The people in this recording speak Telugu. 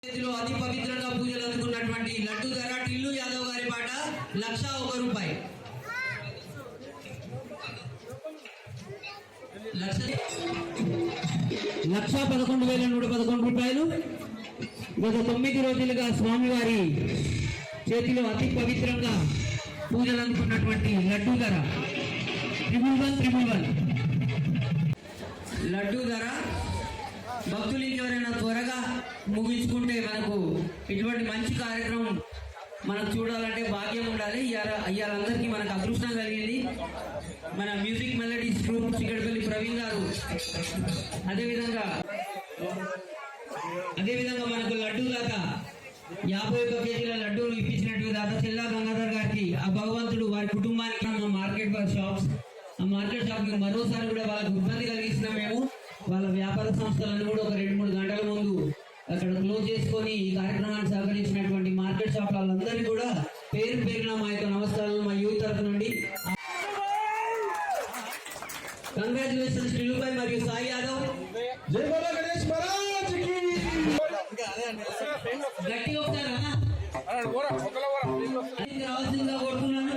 అతి పవిత్రంగా పూజలు అందుకున్నటువంటి లడ్డు ధర టిల్లు యాదవ్ గారి పాట ₹1,01. ₹1,11,111. గత 9 రోజులుగా స్వామివారి చేతిలో అతి పవిత్రంగా పూజలు అందుకున్నటువంటి లడ్డు ధర 1,111. లడ్డు ధర భక్తులు ఇంకెవరైనా త్వరగా ముగించుకుంటే మనకు ఇటువంటి మంచి కార్యక్రమం మనం చూడాలంటే భాగ్యం ఉండాలి. ఇవాళందరికీ మనకు అదృష్టం కలిగింది. మన music melodies group Chikkadpally Praveen గారు, అదేవిధంగా మనకు లడ్డు దాత 51 కేజీల లడ్డూలు ఇప్పించినట్టు దాత చెల్లా గంగాధర్ గారికి ఆ భగవంతుడు వారి కుటుంబానికి మార్కెట్ షాప్స్ కి మరోసారి కూడా వాళ్ళకు ఇబ్బంది కలిగిస్తున్నాం. మేము వాళ్ళ వ్యాపార సంస్థలను కూడా ఒక 2-3 గంటల ముందు అక్కడ క్లోజ్ చేసుకొని ఈ కార్యక్రమాన్ని సహకరించినటువంటి మార్కెట్ షాప్ వాళ్ళందరినీ కూడా పేరు పేరున మా యొక్క నమస్కారాలు మా యూత్ తరఫు నుండి. కంగ్రాచులేషన్స్ టిల్లుపై మరియు సాయి యాదవ్. గట్టిగా ఒకసారి రావాల్సిందిగా కోరుతున్నాను.